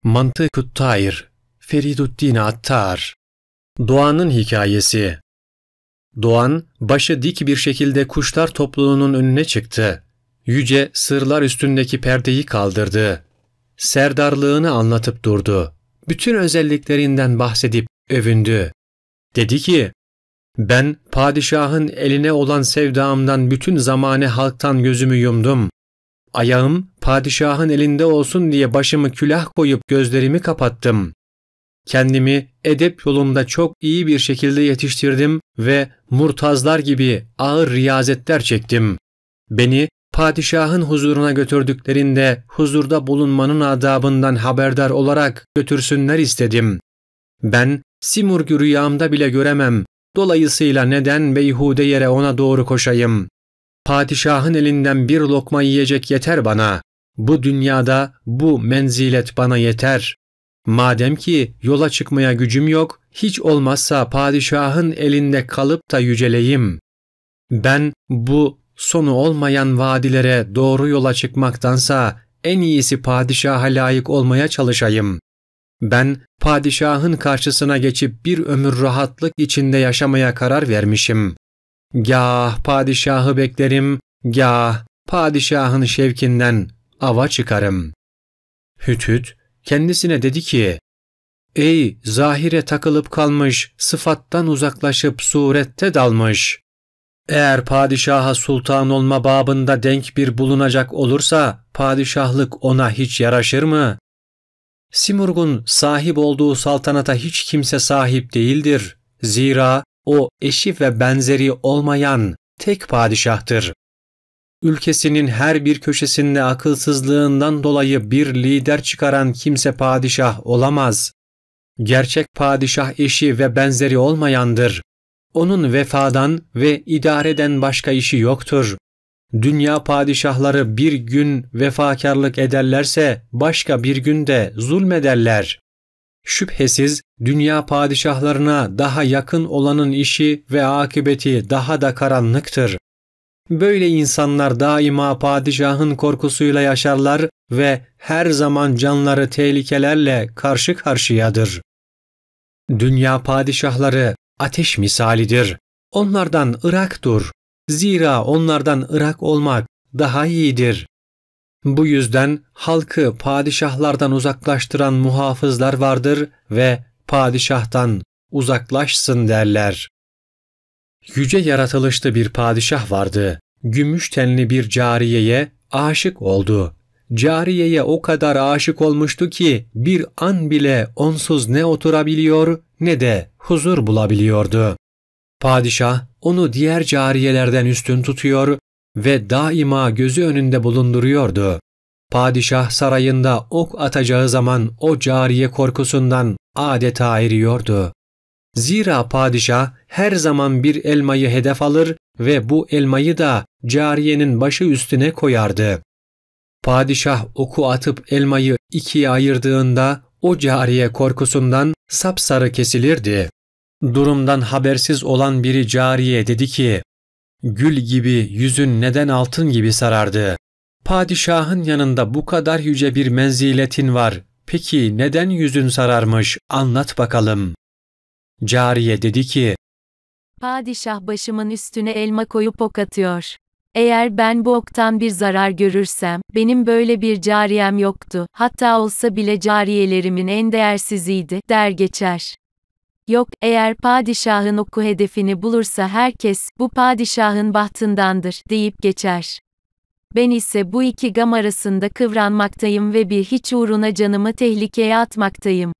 Mantık-ı Tair, Feriduddin Attar. Doğan'ın hikayesi. Doğan, başı dik bir şekilde kuşlar topluluğunun önüne çıktı. Yüce sırlar üstündeki perdeyi kaldırdı. Serdarlığını anlatıp durdu. Bütün özelliklerinden bahsedip övündü. Dedi ki, ben padişahın eline olan sevdamdan bütün zamane halktan gözümü yumdum. Ayağım padişahın elinde olsun diye başımı külah koyup gözlerimi kapattım. Kendimi edep yolunda çok iyi bir şekilde yetiştirdim ve murtazlar gibi ağır riyazetler çektim. Beni padişahın huzuruna götürdüklerinde huzurda bulunmanın adabından haberdar olarak götürsünler istedim. Ben Simurg'u rüyamda bile göremem. Dolayısıyla neden beyhude yere ona doğru koşayım? Padişahın elinden bir lokma yiyecek yeter bana. Bu dünyada bu menzilet bana yeter. Madem ki yola çıkmaya gücüm yok, hiç olmazsa padişahın elinde kalıp da yüceleyim. Ben bu sonu olmayan vadilere doğru yola çıkmaktansa en iyisi padişaha layık olmaya çalışayım. Ben padişahın karşısına geçip bir ömür rahatlık içinde yaşamaya karar vermişim. Gâh padişahı beklerim, gâh padişahın şevkinden ava çıkarım. Hüthüt kendisine dedi ki, ey zahire takılıp kalmış, sıfattan uzaklaşıp surette dalmış. Eğer padişaha sultan olma babında denk bir bulunacak olursa padişahlık ona hiç yaraşır mı? Simurg'un sahip olduğu saltanata hiç kimse sahip değildir. Zira o eşi ve benzeri olmayan tek padişahtır. Ülkesinin her bir köşesinde akılsızlığından dolayı bir lider çıkaran kimse padişah olamaz. Gerçek padişah eşi ve benzeri olmayandır. Onun vefadan ve idareden başka işi yoktur. Dünya padişahları bir gün vefakarlık ederlerse başka bir günde zulmederler. Şüphesiz dünya padişahlarına daha yakın olanın işi ve akıbeti daha da karanlıktır. Böyle insanlar daima padişahın korkusuyla yaşarlar ve her zaman canları tehlikelerle karşı karşıyadır. Dünya padişahları ateş misalidir. Onlardan ırak dur. Zira onlardan ırak olmak daha iyidir. Bu yüzden halkı padişahlardan uzaklaştıran muhafızlar vardır ve padişahtan uzaklaşsın derler. Yüce yaratılışlı bir padişah vardı. Gümüş tenli bir cariyeye aşık oldu. Cariyeye o kadar aşık olmuştu ki bir an bile onsuz ne oturabiliyor ne de huzur bulabiliyordu. Padişah onu diğer cariyelerden üstün tutuyor ve daima gözü önünde bulunduruyordu. Padişah sarayında ok atacağı zaman o cariye korkusundan adeta eriyordu. Zira padişah her zaman bir elmayı hedef alır ve bu elmayı da cariyenin başı üstüne koyardı. Padişah oku atıp elmayı ikiye ayırdığında o cariye korkusundan sapsarı kesilirdi. Durumdan habersiz olan biri cariye dedi ki, gül gibi yüzün neden altın gibi sarardı? Padişahın yanında bu kadar yüce bir menziletin var. Peki neden yüzün sararmış? Anlat bakalım. Cariye dedi ki, padişah başımın üstüne elma koyup ok atıyor. Eğer ben bu oktan bir zarar görürsem, benim böyle bir cariyem yoktu, hatta olsa bile cariyelerimin en değersiziydi, der geçer. Yok, eğer padişahın oku hedefini bulursa herkes, bu padişahın bahtındandır, deyip geçer. Ben ise bu iki gam arasında kıvranmaktayım ve bir hiç uğruna canımı tehlikeye atmaktayım.